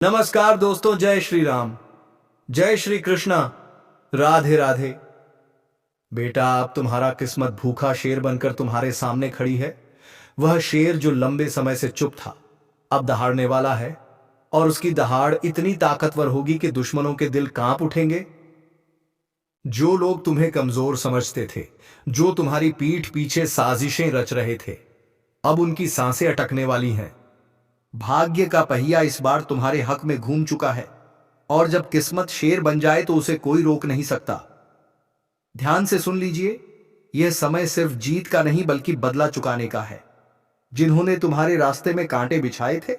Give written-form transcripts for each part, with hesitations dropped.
नमस्कार दोस्तों, जय श्री राम, जय श्री कृष्णा, राधे राधे। बेटा, अब तुम्हारा किस्मत भूखा शेर बनकर तुम्हारे सामने खड़ी है। वह शेर जो लंबे समय से चुप था, अब दहाड़ने वाला है। और उसकी दहाड़ इतनी ताकतवर होगी कि दुश्मनों के दिल कांप उठेंगे। जो लोग तुम्हें कमजोर समझते थे, जो तुम्हारी पीठ पीछे साजिशें रच रहे थे, अब उनकी सांसें अटकने वाली हैं। भाग्य का पहिया इस बार तुम्हारे हक में घूम चुका है, और जब किस्मत शेर बन जाए तो उसे कोई रोक नहीं सकता। ध्यान से सुन लीजिए, यह समय सिर्फ जीत का नहीं बल्कि बदला चुकाने का है। जिन्होंने तुम्हारे रास्ते में कांटे बिछाए थे,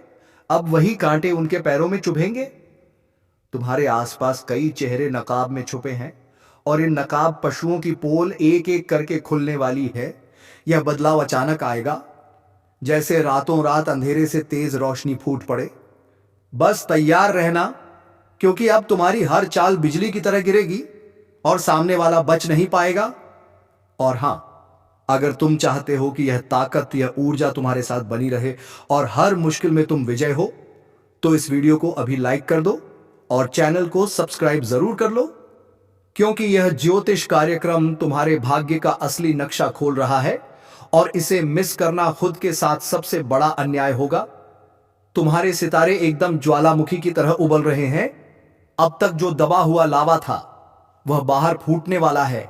अब वही कांटे उनके पैरों में चुभेंगे। तुम्हारे आसपास कई चेहरे नकाब में छुपे हैं, और इन नकाब पशुओं की पोल एक एक करके खुलने वाली है। यह बदलाव अचानक आएगा, जैसे रातों रात अंधेरे से तेज रोशनी फूट पड़े। बस तैयार रहना, क्योंकि अब तुम्हारी हर चाल बिजली की तरह गिरेगी और सामने वाला बच नहीं पाएगा। और हां, अगर तुम चाहते हो कि यह ताकत, यह ऊर्जा तुम्हारे साथ बनी रहे और हर मुश्किल में तुम विजय हो, तो इस वीडियो को अभी लाइक कर दो और चैनल को सब्सक्राइब जरूर कर लो, क्योंकि यह ज्योतिष कार्यक्रम तुम्हारे भाग्य का असली नक्शा खोल रहा है, और इसे मिस करना खुद के साथ सबसे बड़ा अन्याय होगा। तुम्हारे सितारे एकदम ज्वालामुखी की तरह उबल रहे हैं। अब तक जो दबा हुआ लावा था, वह बाहर फूटने वाला है।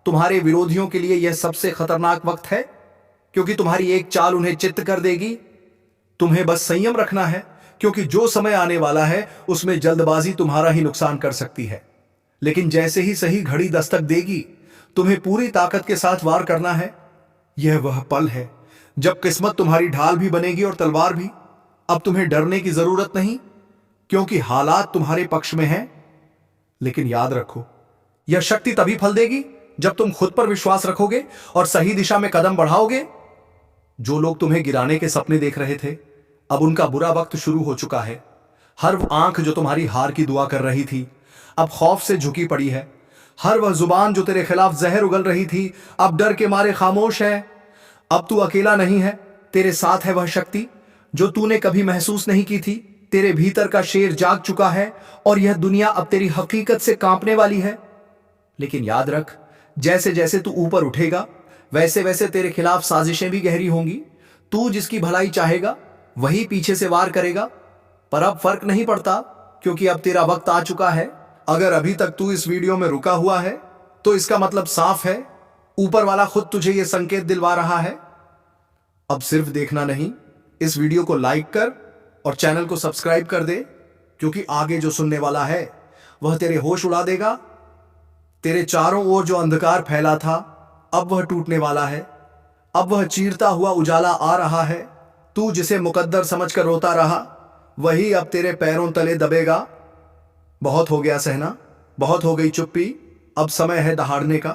तुम्हारे विरोधियों के लिए यह सबसे खतरनाक वक्त है, क्योंकि तुम्हारी एक चाल उन्हें चित्त कर देगी। तुम्हें बस संयम रखना है, क्योंकि जो समय आने वाला है उसमें जल्दबाजी तुम्हारा ही नुकसान कर सकती है। लेकिन जैसे ही सही घड़ी दस्तक देगी, तुम्हें पूरी ताकत के साथ वार करना है। यह वह पल है जब किस्मत तुम्हारी ढाल भी बनेगी और तलवार भी। अब तुम्हें डरने की जरूरत नहीं, क्योंकि हालात तुम्हारे पक्ष में हैं। लेकिन याद रखो, यह शक्ति तभी फल देगी जब तुम खुद पर विश्वास रखोगे और सही दिशा में कदम बढ़ाओगे। जो लोग तुम्हें गिराने के सपने देख रहे थे, अब उनका बुरा वक्त शुरू हो चुका है। हर वो आंख जो तुम्हारी हार की दुआ कर रही थी, अब खौफ से झुकी पड़ी है। हर वह जुबान जो तेरे खिलाफ जहर उगल रही थी, अब डर के मारे खामोश है। अब तू अकेला नहीं है, तेरे साथ है वह शक्ति जो तूने कभी महसूस नहीं की थी। तेरे भीतर का शेर जाग चुका है, और यह दुनिया अब तेरी हकीकत से कांपने वाली है। लेकिन याद रख, जैसे जैसे तू ऊपर उठेगा, वैसे वैसे तेरे खिलाफ साजिशें भी गहरी होंगी। तू जिसकी भलाई चाहेगा, वही पीछे से वार करेगा। पर अब फर्क नहीं पड़ता, क्योंकि अब तेरा वक्त आ चुका है। अगर अभी तक तू इस वीडियो में रुका हुआ है, तो इसका मतलब साफ है, ऊपर वाला खुद तुझे यह संकेत दिलवा रहा है। अब सिर्फ देखना नहीं, इस वीडियो को लाइक कर और चैनल को सब्सक्राइब कर दे, क्योंकि आगे जो सुनने वाला है वह तेरे होश उड़ा देगा। तेरे चारों ओर जो अंधकार फैला था, अब वह टूटने वाला है। अब वह चीरता हुआ उजाला आ रहा है। तू जिसे मुकद्दर समझकर रोता रहा, वही अब तेरे पैरों तले दबेगा। बहुत हो गया सहना, बहुत हो गई चुप्पी। अब समय है दहाड़ने का।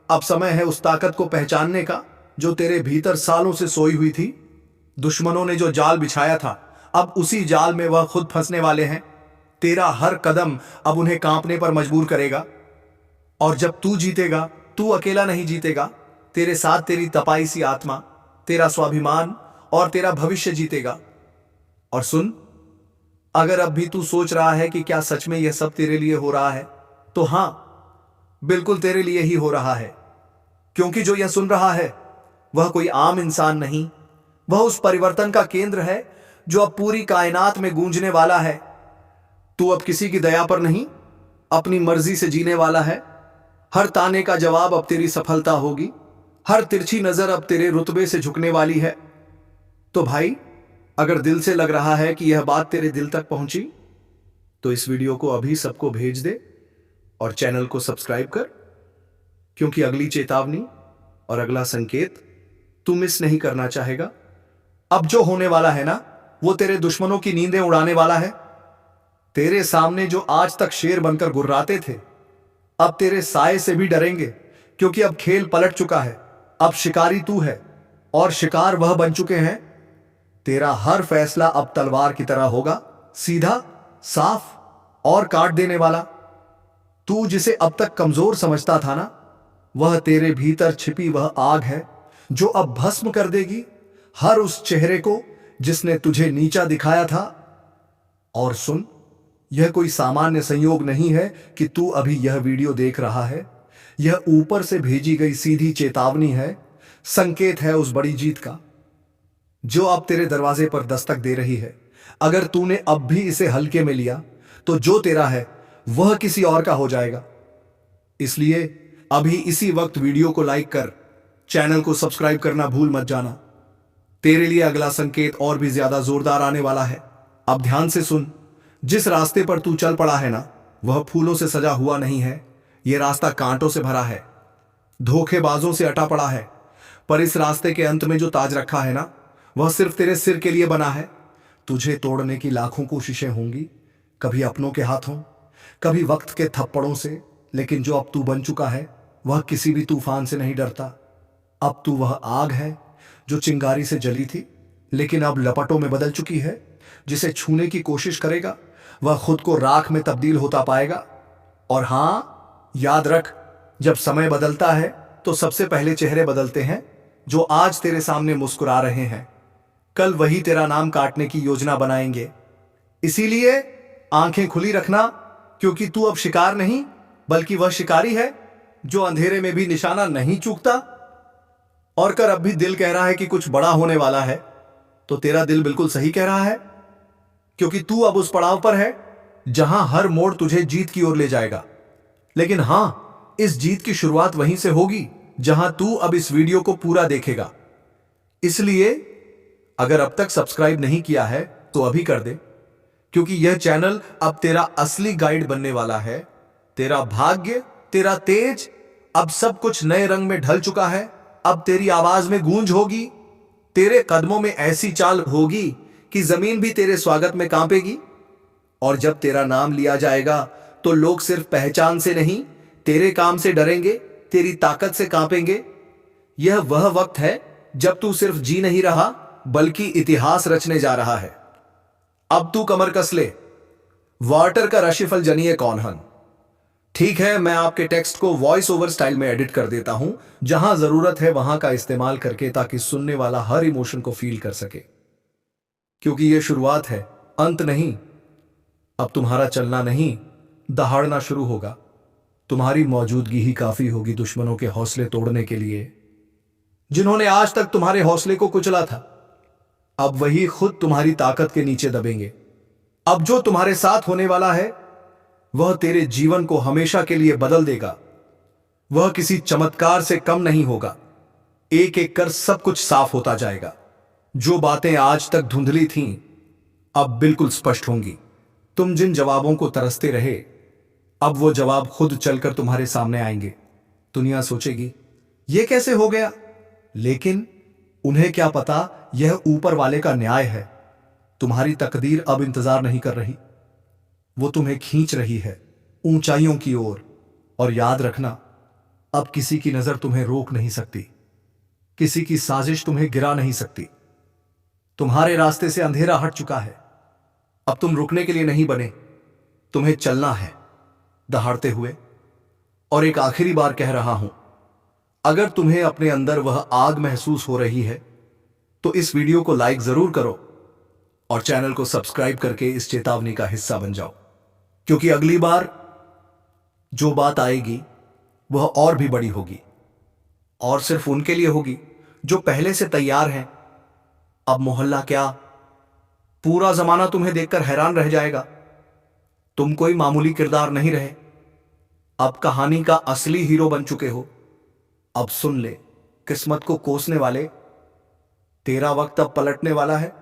अब समय है उस ताकत को पहचानने का जो तेरे भीतर सालों से सोई हुई थी। दुश्मनों ने जो जाल बिछाया था, अब उसी जाल में वह खुद फंसने वाले हैं। तेरा हर कदम अब उन्हें कांपने पर मजबूर करेगा। और जब तू जीतेगा, तू अकेला नहीं जीतेगा। तेरे साथ तेरी तपाई सी आत्मा, तेरा स्वाभिमान और तेरा भविष्य जीतेगा। और सुन, अगर अब भी तू सोच रहा है कि क्या सच में यह सब तेरे लिए हो रहा है, तो हां, बिल्कुल तेरे लिए ही हो रहा है। क्योंकि जो यह सुन रहा है, वह कोई आम इंसान नहीं, वह उस परिवर्तन का केंद्र है जो अब पूरी कायनात में गूंजने वाला है। तू अब किसी की दया पर नहीं, अपनी मर्जी से जीने वाला है। हर ताने का जवाब अब तेरी सफलता होगी। हर तिरछी नजर अब तेरे रुतबे से झुकने वाली है। तो भाई, अगर दिल से लग रहा है कि यह बात तेरे दिल तक पहुंची, तो इस वीडियो को अभी सबको भेज दे और चैनल को सब्सक्राइब कर, क्योंकि अगली चेतावनी और अगला संकेत तू मिस नहीं करना चाहेगा। अब जो होने वाला है ना, वो तेरे दुश्मनों की नींदें उड़ाने वाला है। तेरे सामने जो आज तक शेर बनकर गुर्राते थे, अब तेरे साए से भी डरेंगे, क्योंकि अब खेल पलट चुका है। अब शिकारी तू है और शिकार वह बन चुके हैं। तेरा हर फैसला अब तलवार की तरह होगा, सीधा, साफ और काट देने वाला। तू जिसे अब तक कमजोर समझता था ना, वह तेरे भीतर छिपी वह आग है जो अब भस्म कर देगी हर उस चेहरे को जिसने तुझे नीचा दिखाया था। और सुन, यह कोई सामान्य संयोग नहीं है कि तू अभी यह वीडियो देख रहा है। यह ऊपर से भेजी गई सीधी चेतावनी है, संकेत है उस बड़ी जीत का जो अब तेरे दरवाजे पर दस्तक दे रही है। अगर तूने अब भी इसे हल्के में लिया तो जो तेरा है वह किसी और का हो जाएगा। इसलिए अभी इसी वक्त वीडियो को लाइक कर, चैनल को सब्सक्राइब करना भूल मत जाना। तेरे लिए अगला संकेत और भी ज्यादा जोरदार आने वाला है। अब ध्यान से सुन। जिस रास्ते पर तू चल पड़ा है ना, वह फूलों से सजा हुआ नहीं है। यह रास्ता कांटों से भरा है, धोखेबाजों से अटा पड़ा है। पर इस रास्ते के अंत में जो ताज रखा है ना, वह सिर्फ तेरे सिर के लिए बना है। तुझे तोड़ने की लाखों कोशिशें होंगी, कभी अपनों के हाथों, कभी वक्त के थप्पड़ों से, लेकिन जो अब तू बन चुका है वह किसी भी तूफान से नहीं डरता। अब तू वह आग है जो चिंगारी से जली थी लेकिन अब लपटों में बदल चुकी है। जिसे छूने की कोशिश करेगा वह खुद को राख में तब्दील होता पाएगा। और हां, याद रख, जब समय बदलता है तो सबसे पहले चेहरे बदलते हैं। जो आज तेरे सामने मुस्कुरा रहे हैं, कल वही तेरा नाम काटने की योजना बनाएंगे। इसीलिए आंखें खुली रखना, क्योंकि तू अब शिकार नहीं बल्कि वह शिकारी है जो अंधेरे में भी निशाना नहीं चूकता। और कर अब भी दिल कह रहा है कि कुछ बड़ा होने वाला है, तो तेरा दिल बिल्कुल सही कह रहा है, क्योंकि तू अब उस पड़ाव पर है जहां हर मोड़ तुझे जीत की ओर ले जाएगा। लेकिन हां, इस जीत की शुरुआत वहीं से होगी जहां तू अब इस वीडियो को पूरा देखेगा। इसलिए अगर अब तक सब्सक्राइब नहीं किया है तो अभी कर दे, क्योंकि यह चैनल अब तेरा असली गाइड बनने वाला है। तेरा भाग्य, तेरा तेज, अब सब कुछ नए रंग में ढल चुका है। अब तेरी आवाज में गूंज होगी, तेरे कदमों में ऐसी चाल होगी कि जमीन भी तेरे स्वागत में कांपेगी। और जब तेरा नाम लिया जाएगा तो लोग सिर्फ पहचान से नहीं, तेरे काम से डरेंगे, तेरी ताकत से कांपेंगे। यह वह वक्त है जब तू सिर्फ जी नहीं रहा बल्कि इतिहास रचने जा रहा है। अब तू कमर कस ले। वाटर का राशिफल जनिए कौन हन। ठीक है, मैं आपके टेक्स्ट को वॉइस ओवर स्टाइल में एडिट कर देता हूं, जहां जरूरत है वहां का इस्तेमाल करके, ताकि सुनने वाला हर इमोशन को फील कर सके। क्योंकि यह शुरुआत है, अंत नहीं। अब तुम्हारा चलना नहीं, दहाड़ना शुरू होगा। तुम्हारी मौजूदगी ही काफी होगी दुश्मनों के हौसले तोड़ने के लिए। जिन्होंने आज तक तुम्हारे हौसले को कुचला था, अब वही खुद तुम्हारी ताकत के नीचे दबेंगे। अब जो तुम्हारे साथ होने वाला है वह तेरे जीवन को हमेशा के लिए बदल देगा। वह किसी चमत्कार से कम नहीं होगा। एक एक कर सब कुछ साफ होता जाएगा। जो बातें आज तक धुंधली थीं, अब बिल्कुल स्पष्ट होंगी। तुम जिन जवाबों को तरसते रहे, अब वो जवाब खुद चलकर तुम्हारे सामने आएंगे। दुनिया सोचेगी यह कैसे हो गया, लेकिन उन्हें क्या पता, यह ऊपर वाले का न्याय है। तुम्हारी तकदीर अब इंतजार नहीं कर रही, वो तुम्हें खींच रही है ऊंचाइयों की ओर। और याद रखना, अब किसी की नजर तुम्हें रोक नहीं सकती, किसी की साजिश तुम्हें गिरा नहीं सकती। तुम्हारे रास्ते से अंधेरा हट चुका है। अब तुम रुकने के लिए नहीं बने, तुम्हें चलना है दहाड़ते हुए। और एक आखिरी बार कह रहा हूं, अगर तुम्हें अपने अंदर वह आग महसूस हो रही है तो इस वीडियो को लाइक जरूर करो और चैनल को सब्सक्राइब करके इस चेतावनी का हिस्सा बन जाओ। क्योंकि अगली बार जो बात आएगी वह और भी बड़ी होगी, और सिर्फ उनके लिए होगी जो पहले से तैयार हैं। अब मोहल्ला क्या, पूरा जमाना तुम्हें देखकर हैरान रह जाएगा। तुम कोई मामूली किरदार नहीं रहे, अब कहानी का असली हीरो बन चुके हो। अब सुन ले, किस्मत को कोसने वाले, तेरा वक्त अब पलटने वाला है।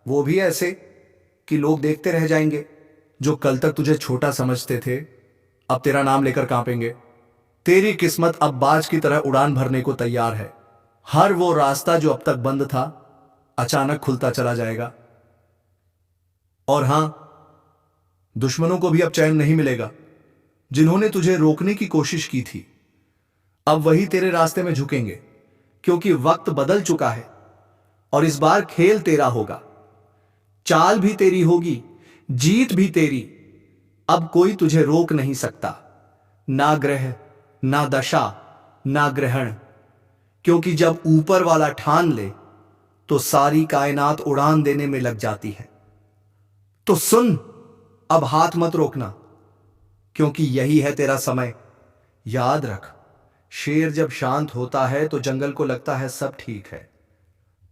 वो भी ऐसे कि लोग देखते रह जाएंगे। जो कल तक तुझे छोटा समझते थे, अब तेरा नाम लेकर कांपेंगे। तेरी किस्मत अब बाज की तरह उड़ान भरने को तैयार है। हर वो रास्ता जो अब तक बंद था, अचानक खुलता चला जाएगा। और हां, दुश्मनों को भी अब चैन नहीं मिलेगा। जिन्होंने तुझे रोकने की कोशिश की थी, अब वही तेरे रास्ते में झुकेंगे, क्योंकि वक्त बदल चुका है और इस बार खेल तेरा होगा। चाल भी तेरी होगी, जीत भी तेरी। अब कोई तुझे रोक नहीं सकता, ना ग्रह, ना दशा, ना ग्रहण। क्योंकि जब ऊपर वाला ठान ले तो सारी कायनात उड़ान देने में लग जाती है। तो सुन, अब हाथ मत रोकना, क्योंकि यही है तेरा समय। याद रख, शेर जब शांत होता है तो जंगल को लगता है सब ठीक है,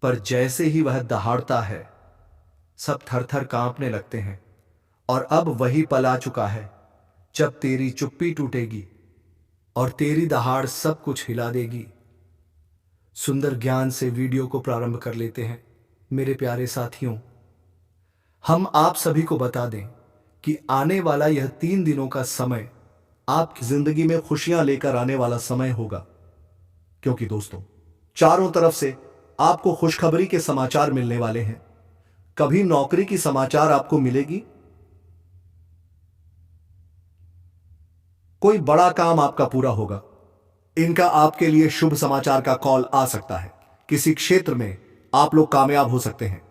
पर जैसे ही वह दहाड़ता है सब थर थर कांपने लगते हैं। और अब वही पल आ चुका है जब तेरी चुप्पी टूटेगी और तेरी दहाड़ सब कुछ हिला देगी। सुंदर ज्ञान से वीडियो को प्रारंभ कर लेते हैं। मेरे प्यारे साथियों, हम आप सभी को बता दें कि आने वाला यह 3 दिनों का समय आपकी जिंदगी में खुशियां लेकर आने वाला समय होगा, क्योंकि दोस्तों चारों तरफ से आपको खुशखबरी के समाचार मिलने वाले हैं। कभी नौकरी की समाचार आपको मिलेगी, कोई बड़ा काम आपका पूरा होगा, इनका आपके लिए शुभ समाचार का कॉल आ सकता है। किसी क्षेत्र में आप लोग कामयाब हो सकते हैं।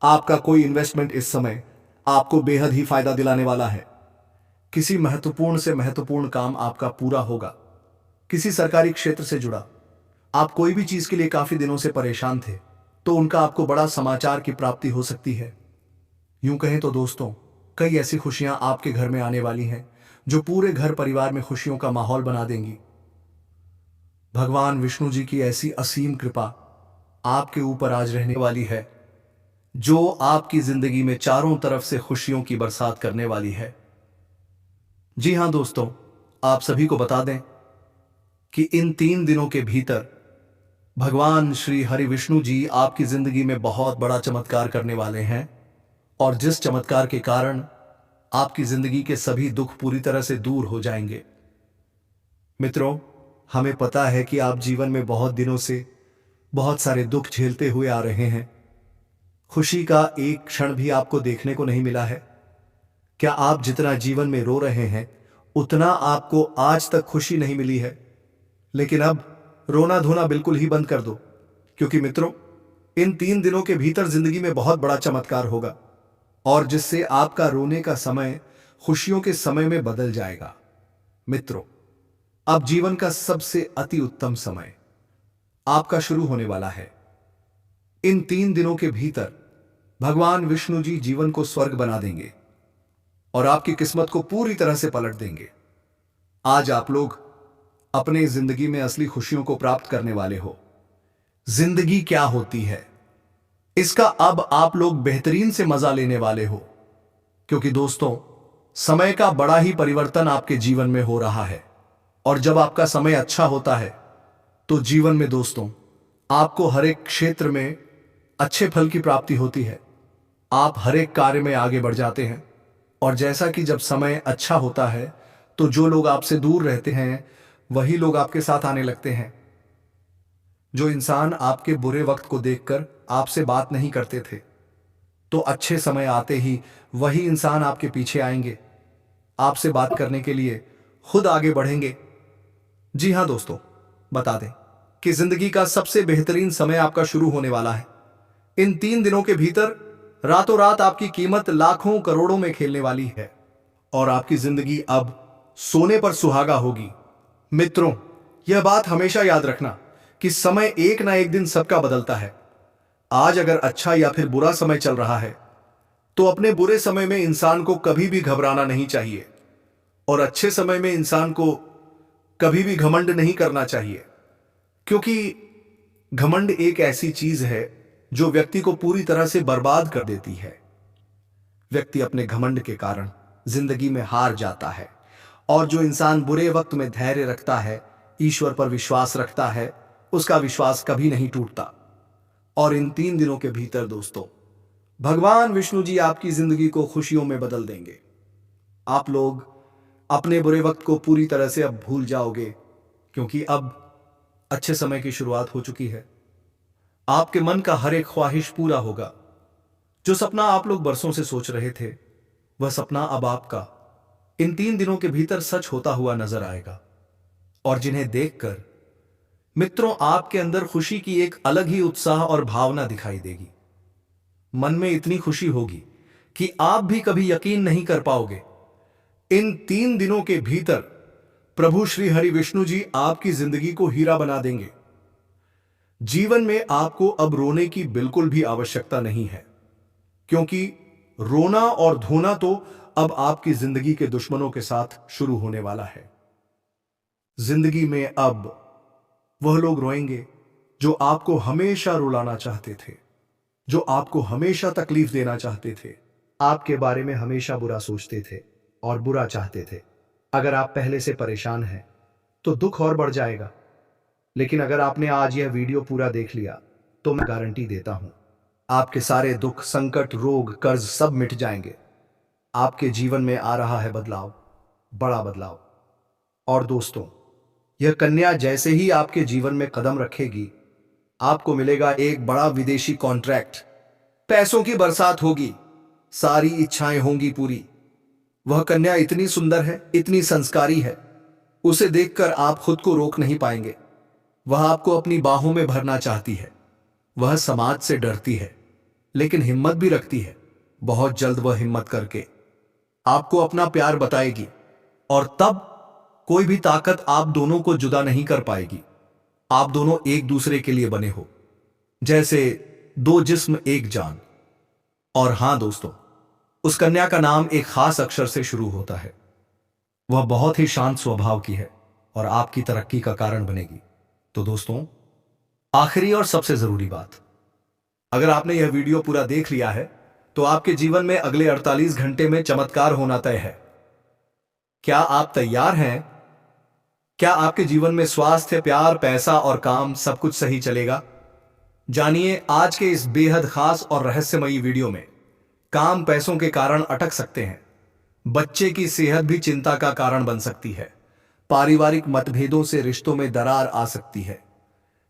आपका कोई इन्वेस्टमेंट इस समय आपको बेहद ही फायदा दिलाने वाला है। किसी महत्वपूर्ण से महत्वपूर्ण काम आपका पूरा होगा। किसी सरकारी क्षेत्र से जुड़ा, आप कोई भी चीज के लिए काफी दिनों से परेशान थे, तो उनका आपको बड़ा समाचार की प्राप्ति हो सकती है। यूं कहें तो दोस्तों, कई ऐसी खुशियां आपके घर में आने वाली हैं जो पूरे घर परिवार में खुशियों का माहौल बना देंगी। भगवान विष्णु जी की ऐसी असीम कृपा आपके ऊपर आज रहने वाली है, जो आपकी जिंदगी में चारों तरफ से खुशियों की बरसात करने वाली है। जी हां दोस्तों, आप सभी को बता दें कि इन 3 दिनों के भीतर भगवान श्री हरि विष्णु जी आपकी जिंदगी में बहुत बड़ा चमत्कार करने वाले हैं, और जिस चमत्कार के कारण आपकी जिंदगी के सभी दुख पूरी तरह से दूर हो जाएंगे। मित्रों, हमें पता है कि आप जीवन में बहुत दिनों से बहुत सारे दुख झेलते हुए आ रहे हैं। खुशी का एक क्षण भी आपको देखने को नहीं मिला है। क्या आप जितना जीवन में रो रहे हैं, उतना आपको आज तक खुशी नहीं मिली है? लेकिन अब रोना धोना बिल्कुल ही बंद कर दो, क्योंकि मित्रों इन 3 दिनों के भीतर जिंदगी में बहुत बड़ा चमत्कार होगा, और जिससे आपका रोने का समय खुशियों के समय में बदल जाएगा। मित्रों, अब जीवन का सबसे अति उत्तम समय आपका शुरू होने वाला है। इन 3 दिनों के भीतर भगवान विष्णु जी जीवन को स्वर्ग बना देंगे और आपकी किस्मत को पूरी तरह से पलट देंगे। आज आप लोग अपने जिंदगी में असली खुशियों को प्राप्त करने वाले हो। जिंदगी क्या होती है, इसका अब आप लोग बेहतरीन से मजा लेने वाले हो, क्योंकि दोस्तों समय का बड़ा ही परिवर्तन आपके जीवन में हो रहा है। और जब आपका समय अच्छा होता है तो जीवन में दोस्तों आपको हर एक क्षेत्र में अच्छे फल की प्राप्ति होती है। आप हर एक कार्य में आगे बढ़ जाते हैं। और जैसा कि जब समय अच्छा होता है तो जो लोग आपसे दूर रहते हैं वही लोग आपके साथ आने लगते हैं। जो इंसान आपके बुरे वक्त को देखकर आपसे बात नहीं करते थे, तो अच्छे समय आते ही वही इंसान आपके पीछे आएंगे, आपसे बात करने के लिए खुद आगे बढ़ेंगे। जी हां दोस्तों, बता दें कि जिंदगी का सबसे बेहतरीन समय आपका शुरू होने वाला है। इन 3 दिनों के भीतर रातों रात आपकी कीमत लाखों करोड़ों में खेलने वाली है, और आपकी जिंदगी अब सोने पर सुहागा होगी। मित्रों, यह बात हमेशा याद रखना कि समय एक ना एक दिन सबका बदलता है। आज अगर अच्छा या फिर बुरा समय चल रहा है, तो अपने बुरे समय में इंसान को कभी भी घबराना नहीं चाहिए, और अच्छे समय में इंसान को कभी भी घमंड नहीं करना चाहिए, क्योंकि घमंड एक ऐसी चीज है जो व्यक्ति को पूरी तरह से बर्बाद कर देती है। व्यक्ति अपने घमंड के कारण जिंदगी में हार जाता है, और जो इंसान बुरे वक्त में धैर्य रखता है, ईश्वर पर विश्वास रखता है, उसका विश्वास कभी नहीं टूटता। और इन 3 दिनों के भीतर दोस्तों भगवान विष्णु जी आपकी जिंदगी को खुशियों में बदल देंगे। आप लोग अपने बुरे वक्त को पूरी तरह से अब भूल जाओगे, क्योंकि अब अच्छे समय की शुरुआत हो चुकी है। आपके मन का हर एक ख्वाहिश पूरा होगा। जो सपना आप लोग बरसों से सोच रहे थे, वह सपना अब आपका इन 3 दिनों के भीतर सच होता हुआ नजर आएगा। और जिन्हें देखकर मित्रों आपके अंदर खुशी की एक अलग ही उत्साह और भावना दिखाई देगी। मन में इतनी खुशी होगी कि आप भी कभी यकीन नहीं कर पाओगे। इन 3 दिनों के भीतर प्रभु श्री हरि विष्णु जी आपकी जिंदगी को हीरा बना देंगे। जीवन में आपको अब रोने की बिल्कुल भी आवश्यकता नहीं है, क्योंकि रोना और धोना तो अब आपकी जिंदगी के दुश्मनों के साथ शुरू होने वाला है। जिंदगी में अब वह लोग रोएंगे जो आपको हमेशा रुलाना चाहते थे, जो आपको हमेशा तकलीफ देना चाहते थे, आपके बारे में हमेशा बुरा सोचते थे और बुरा चाहते थे। अगर आप पहले से परेशान हैं तो दुख और बढ़ जाएगा, लेकिन अगर आपने आज यह वीडियो पूरा देख लिया तो मैं गारंटी देता हूं आपके सारे दुख, संकट, रोग, कर्ज सब मिट जाएंगे। आपके जीवन में आ रहा है बदलाव, बड़ा बदलाव। और दोस्तों, यह कन्या जैसे ही आपके जीवन में कदम रखेगी, आपको मिलेगा एक बड़ा विदेशी कॉन्ट्रैक्ट, पैसों की बरसात होगी, सारी इच्छाएं होंगी पूरी। वह कन्या इतनी सुंदर है, इतनी संस्कारी है, उसे देखकर आप खुद को रोक नहीं पाएंगे। वह आपको अपनी बाहों में भरना चाहती है। वह समाज से डरती है, लेकिन हिम्मत भी रखती है। बहुत जल्द वह हिम्मत करके आपको अपना प्यार बताएगी, और तब कोई भी ताकत आप दोनों को जुदा नहीं कर पाएगी। आप दोनों एक दूसरे के लिए बने हो, जैसे दो जिस्म एक जान। और हां दोस्तों, उस कन्या का नाम एक खास अक्षर से शुरू होता है। वह बहुत ही शांत स्वभाव की है और आपकी तरक्की का कारण बनेगी। तो दोस्तों, आखिरी और सबसे जरूरी बात, अगर आपने यह वीडियो पूरा देख लिया है तो आपके जीवन में अगले 48 घंटे में चमत्कार होना तय है। क्या आप तैयार हैं? क्या आपके जीवन में स्वास्थ्य, प्यार, पैसा और काम सब कुछ सही चलेगा? जानिए आज के इस बेहद खास और रहस्यमयी वीडियो में। काम पैसों के कारण अटक सकते हैं, बच्चे की सेहत भी चिंता का कारण बन सकती है, पारिवारिक मतभेदों से रिश्तों में दरार आ सकती है।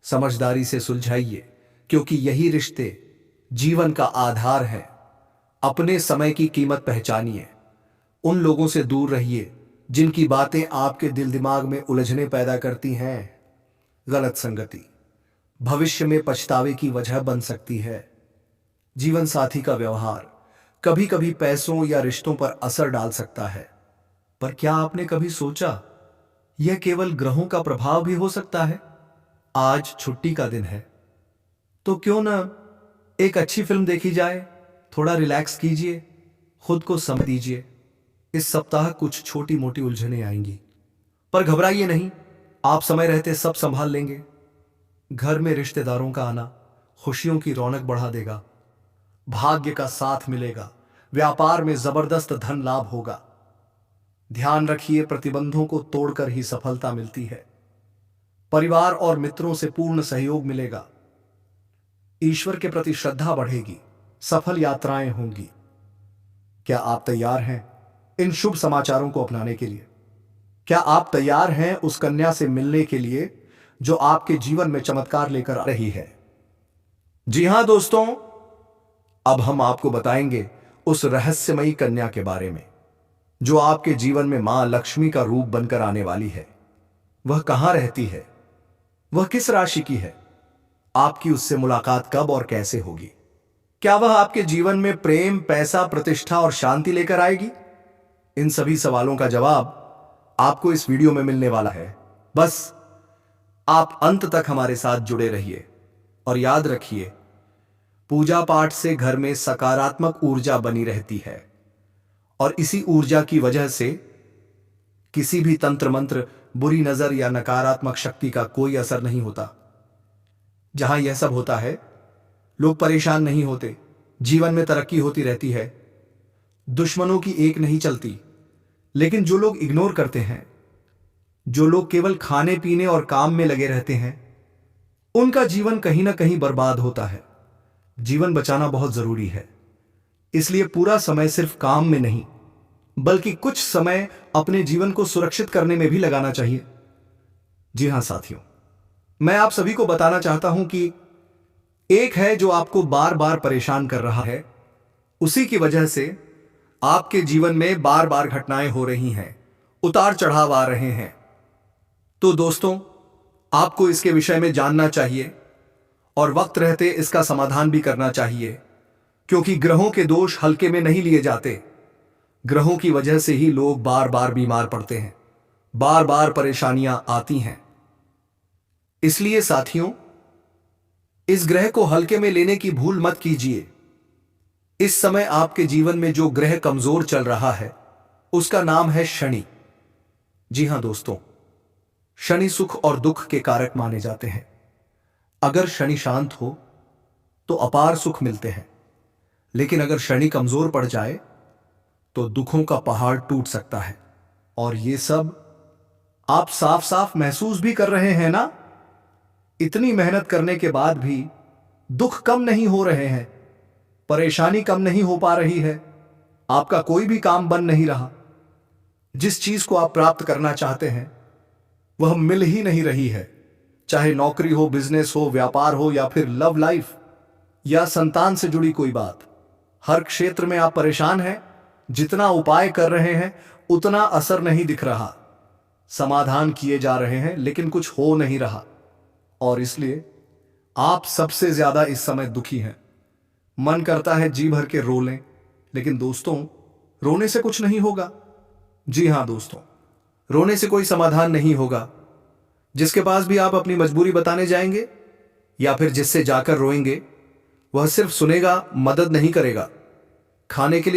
समझदारी से सुलझाइए, क्योंकि यही रिश्ते जीवन का आधार है। अपने समय की कीमत पहचानिए। उन लोगों से दूर रहिए जिनकी बातें आपके दिल दिमाग में उलझने पैदा करती हैं। गलत संगति भविष्य में पछतावे की वजह बन सकती है। जीवन साथी का व्यवहार कभी कभी पैसों या रिश्तों पर असर डाल सकता है, पर क्या आपने कभी सोचा यह केवल ग्रहों का प्रभाव भी हो सकता है? आज छुट्टी का दिन है, तो क्यों ना एक अच्छी फिल्म देखी जाए, थोड़ा रिलैक्स कीजिए, खुद को समय दीजिए। इस सप्ताह कुछ छोटी मोटी उलझनें आएंगी, पर घबराइए नहीं, आप समय रहते सब संभाल लेंगे। घर में रिश्तेदारों का आना खुशियों की रौनक बढ़ा देगा, भाग्य का साथ मिलेगा, व्यापार में जबरदस्त धन लाभ होगा। ध्यान रखिए, प्रतिबंधों को तोड़कर ही सफलता मिलती है। परिवार और मित्रों से पूर्ण सहयोग मिलेगा। ईश्वर के प्रति श्रद्धा बढ़ेगी, सफल यात्राएं होंगी। क्या आप तैयार हैं इन शुभ समाचारों को अपनाने के लिए? क्या आप तैयार हैं उस कन्या से मिलने के लिए जो आपके जीवन में चमत्कार लेकर आ रही है? जी हां दोस्तों, अब हम आपको बताएंगे उस रहस्यमयी कन्या के बारे में जो आपके जीवन में मां लक्ष्मी का रूप बनकर आने वाली है। वह कहां रहती है? वह किस राशि की है? आपकी उससे मुलाकात कब और कैसे होगी? क्या वह आपके जीवन में प्रेम, पैसा, प्रतिष्ठा और शांति लेकर आएगी? इन सभी सवालों का जवाब आपको इस वीडियो में मिलने वाला है। बस आप अंत तक हमारे साथ जुड़े रहिए और याद रखिए, पूजा पाठ से घर में सकारात्मक ऊर्जा बनी रहती है, और इसी ऊर्जा की वजह से किसी भी तंत्र मंत्र, बुरी नजर या नकारात्मक शक्ति का कोई असर नहीं होता। जहां यह सब होता है, लोग परेशान नहीं होते, जीवन में तरक्की होती रहती है, दुश्मनों की एक नहीं चलती। लेकिन जो लोग इग्नोर करते हैं, जो लोग केवल खाने पीने और काम में लगे रहते हैं, उनका जीवन कहीं ना कहीं बर्बाद होता है। जीवन बचाना बहुत जरूरी है, इसलिए पूरा समय सिर्फ काम में नहीं, बल्कि कुछ समय अपने जीवन को सुरक्षित करने में भी लगाना चाहिए। जी हां साथियों, मैं आप सभी को बताना चाहता हूं कि एक है जो आपको बार बार परेशान कर रहा है, उसी की वजह से आपके जीवन में बार बार घटनाएं हो रही हैं, उतार चढ़ाव आ रहे हैं। तो दोस्तों, आपको इसके विषय में जानना चाहिए और वक्त रहते इसका समाधान भी करना चाहिए, क्योंकि ग्रहों के दोष हल्के में नहीं लिए जाते। ग्रहों की वजह से ही लोग बार बार बीमार पड़ते हैं, बार बार परेशानियां आती हैं। इसलिए साथियों, इस ग्रह को हल्के में लेने की भूल मत कीजिए। इस समय आपके जीवन में जो ग्रह कमजोर चल रहा है उसका नाम है शनि। जी हां दोस्तों, शनि सुख और दुख के कारक माने जाते हैं। अगर शनि शांत हो तो अपार सुख मिलते हैं, लेकिन अगर शनि कमजोर पड़ जाए तो दुखों का पहाड़ टूट सकता है। और ये सब आप साफ साफ महसूस भी कर रहे हैं ना। इतनी मेहनत करने के बाद भी दुख कम नहीं हो रहे हैं, परेशानी कम नहीं हो पा रही है, आपका कोई भी काम बन नहीं रहा। जिस चीज को आप प्राप्त करना चाहते हैं वह मिल ही नहीं रही है, चाहे नौकरी हो, बिजनेस हो, व्यापार हो या फिर लव लाइफ या संतान से जुड़ी कोई बात। हर क्षेत्र में आप परेशान हैं। जितना उपाय कर रहे हैं उतना असर नहीं दिख रहा। समाधान किए जा रहे हैं लेकिन कुछ हो नहीं रहा, और इसलिए आप सबसे ज्यादा इस समय दुखी हैं। मन करता है जी भर के रो लें, लेकिन दोस्तों रोने से कुछ नहीं होगा। जी हां दोस्तों, रोने से कोई समाधान नहीं होगा। जिसके पास भी आप अपनी मजबूरी बताने जाएंगे या फिर जिससे जाकर रोएंगे, वह सिर्फ सुनेगा, मदद नहीं करेगा। खाने के लिए